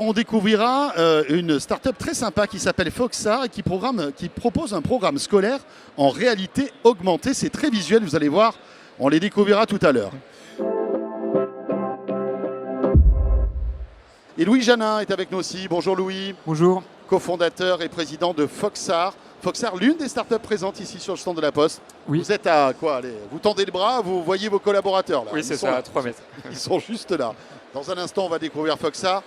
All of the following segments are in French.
On découvrira une start-up très sympa qui s'appelle Foxar et qui propose un programme scolaire en réalité augmentée. C'est très visuel, vous allez voir, on les découvrira tout à l'heure. Et Louis Janin est avec nous aussi. Bonjour Louis. Bonjour. Cofondateur et président de Foxar. Foxar, l'une des startups présentes ici sur le stand de la Poste. Oui. Vous êtes à quoi? Allez, vous tendez le bras, vous voyez vos collaborateurs là. Oui, c'est ça, à 3 mètres. Ils sont juste là. Dans un instant, on va découvrir Foxar.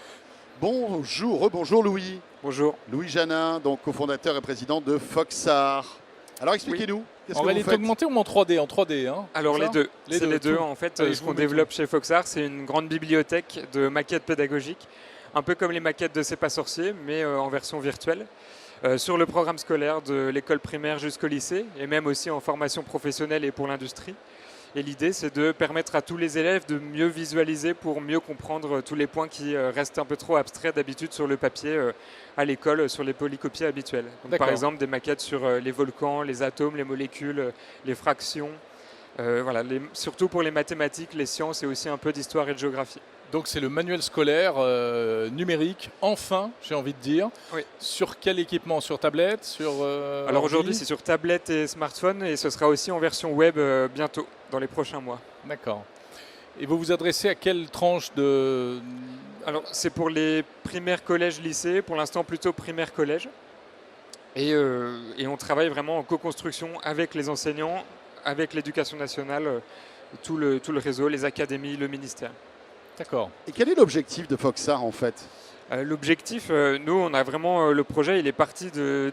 Bonjour, rebonjour Louis. Bonjour. Louis Janin, donc cofondateur et président de Foxar. Alors expliquez-nous, qu'est-ce En que vous réalité faites? augmentée ou en 3D? En 3D, hein, Alors c'est les ça deux. Les C'est deux, les deux. tout. En fait, Allez, ce je qu'on vous mets développe chez Foxar, c'est une grande bibliothèque de maquettes pédagogiques, un peu comme les maquettes de C'est pas sorcier, mais en version virtuelle, sur le programme scolaire de l'école primaire jusqu'au lycée, et même aussi en formation professionnelle et pour l'industrie. Et l'idée, c'est de permettre à tous les élèves de mieux visualiser pour mieux comprendre tous les points qui restent un peu trop abstraits d'habitude sur le papier à l'école, sur les polycopiés habituels. Donc, par exemple, des maquettes sur les volcans, les atomes, les molécules, les fractions. Voilà, surtout pour les mathématiques, les sciences et aussi un peu d'histoire et de géographie. Donc c'est le manuel scolaire numérique, enfin, j'ai envie de dire. Oui. Sur quel équipement? Sur tablette? Alors aujourd'hui, c'est sur tablette et smartphone et ce sera aussi en version web bientôt, dans les prochains mois. D'accord. Et vous vous adressez à quelle tranche de... Alors c'est pour les primaires, collèges, lycées, pour l'instant plutôt primaire, collège. Et on travaille vraiment en co-construction avec les enseignants, avec l'éducation nationale, tout le réseau, les académies, le ministère. D'accord. Et quel est l'objectif de Foxar en fait? L'objectif, nous, on a vraiment le projet, il est parti de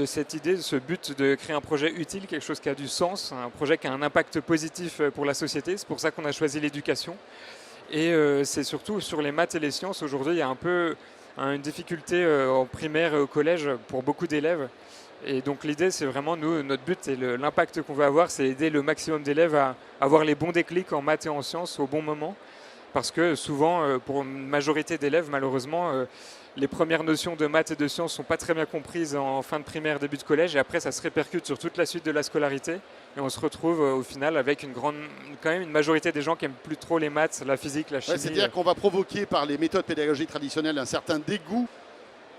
cette idée, de ce but de créer un projet utile, quelque chose qui a du sens, un projet qui a un impact positif pour la société. C'est pour ça qu'on a choisi l'éducation. Et c'est surtout sur les maths et les sciences. Aujourd'hui, il y a un peu une difficulté en primaire et au collège pour beaucoup d'élèves. Et donc l'idée, c'est vraiment, nous, notre but et l'impact qu'on veut avoir, c'est aider le maximum d'élèves à avoir les bons déclics en maths et en sciences au bon moment. Parce que souvent, pour une majorité d'élèves, malheureusement, les premières notions de maths et de sciences ne sont pas très bien comprises en fin de primaire, début de collège, et après ça se répercute sur toute la suite de la scolarité, et on se retrouve au final avec quand même une majorité des gens qui n'aiment plus trop les maths, la physique, la chimie. Ouais, c'est-à-dire qu'on va provoquer par les méthodes pédagogiques traditionnelles un certain dégoût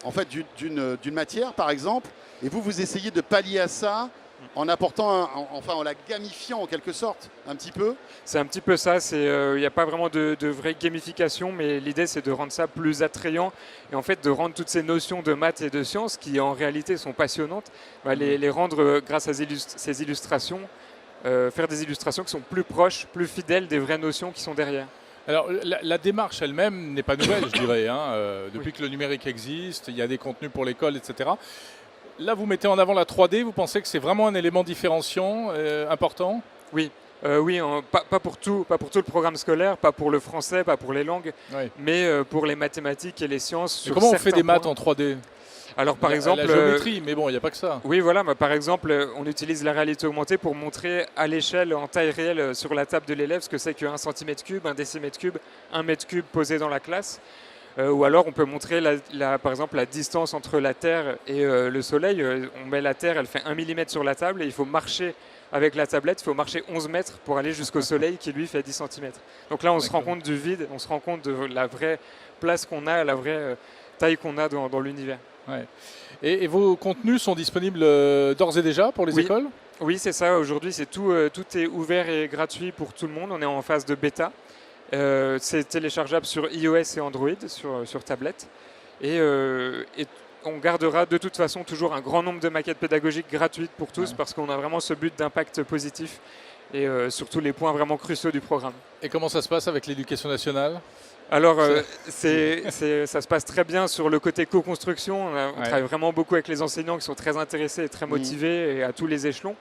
en fait, d'une matière, par exemple, et vous essayez de pallier à ça en apportant, en la gamifiant en quelque sorte, un petit peu. C'est un petit peu ça, il n'y a pas vraiment de vraie gamification, mais l'idée c'est de rendre ça plus attrayant et en fait de rendre toutes ces notions de maths et de sciences qui en réalité sont passionnantes, les rendre grâce à ces illustrations, faire des illustrations qui sont plus proches, plus fidèles des vraies notions qui sont derrière. Alors la démarche elle-même n'est pas nouvelle, je dirais. Depuis que le numérique existe, il y a des contenus pour l'école, etc. Là, vous mettez en avant la 3D, vous pensez que c'est vraiment un élément différenciant important? Oui, pas pour tout le programme scolaire, pas pour le français, pas pour les langues, mais pour les mathématiques et les sciences. Comment on fait des maths en 3D? Alors par exemple, la géométrie, mais bon, il n'y a pas que ça. Oui, voilà. Par exemple, on utilise la réalité augmentée pour montrer à l'échelle, en taille réelle, sur la table de l'élève, ce que c'est qu'un centimètre cube, un décimètre cube, un mètre cube posé dans la classe. Ou alors on peut montrer par exemple la distance entre la Terre et le Soleil. On met la Terre, elle fait 1 mm sur la table et il faut marcher avec la tablette, il faut marcher 11 mètres pour aller jusqu'au Soleil qui lui fait 10 cm. Donc là on se rend compte du vide, on se rend compte de la vraie place qu'on a, la vraie taille qu'on a dans l'univers. Ouais. Et vos contenus sont disponibles d'ores et déjà pour les écoles? Oui, c'est ça. Aujourd'hui, tout est ouvert et gratuit pour tout le monde. On est en phase de bêta. C'est téléchargeable sur iOS et Android, sur tablette. Et on gardera de toute façon toujours un grand nombre de maquettes pédagogiques gratuites pour tous parce qu'on a vraiment ce but d'impact positif et sur tous les points vraiment cruciaux du programme. Et comment ça se passe avec l'éducation nationale? Alors, ça se passe très bien sur le côté co-construction. On travaille vraiment beaucoup avec les enseignants qui sont très intéressés et très motivés et à tous les échelons.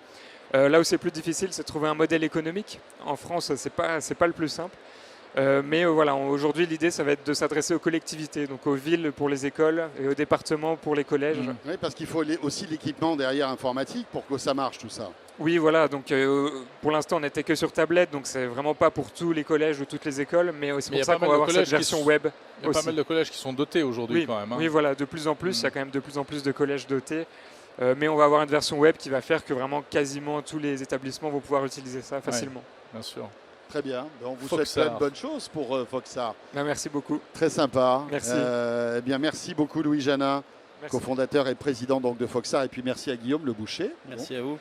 Là où c'est plus difficile, c'est de trouver un modèle économique. En France, c'est pas le plus simple. Mais voilà, aujourd'hui, l'idée, ça va être de s'adresser aux collectivités, donc aux villes pour les écoles et aux départements pour les collèges. Oui, parce qu'il faut aussi l'équipement derrière informatique pour que ça marche, tout ça. Oui, voilà. Donc, pour l'instant, on n'était que sur tablette, donc c'est vraiment pas pour tous les collèges ou toutes les écoles, mais c'est pour ça qu'on va avoir cette version web. Il y a pas mal de collèges qui sont dotés aujourd'hui quand même. Oui, voilà, de plus en plus, il y a quand même de plus en plus de collèges dotés. Mais on va avoir une version web qui va faire que vraiment quasiment tous les établissements vont pouvoir utiliser ça facilement. Bien sûr. Très bien. Ben, on vous Foxar. souhaite plein de bonnes choses pour Foxar. Ben, merci beaucoup. Très sympa. Merci. Eh bien, merci beaucoup Louis Janin, Merci. cofondateur et président donc, de Foxar. Et puis merci à Guillaume Le Boucher, Merci à vous.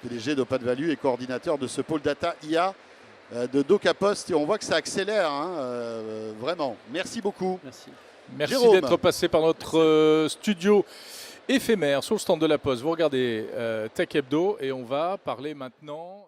PDG d'Opat Value et coordinateur de ce pôle data IA de DocaPost. Et on voit que ça accélère, hein, vraiment. Merci beaucoup. Merci. Merci Jérôme. d'être passé par notre studio éphémère sur le stand de la Poste. Vous regardez Tech Hebdo et on va parler maintenant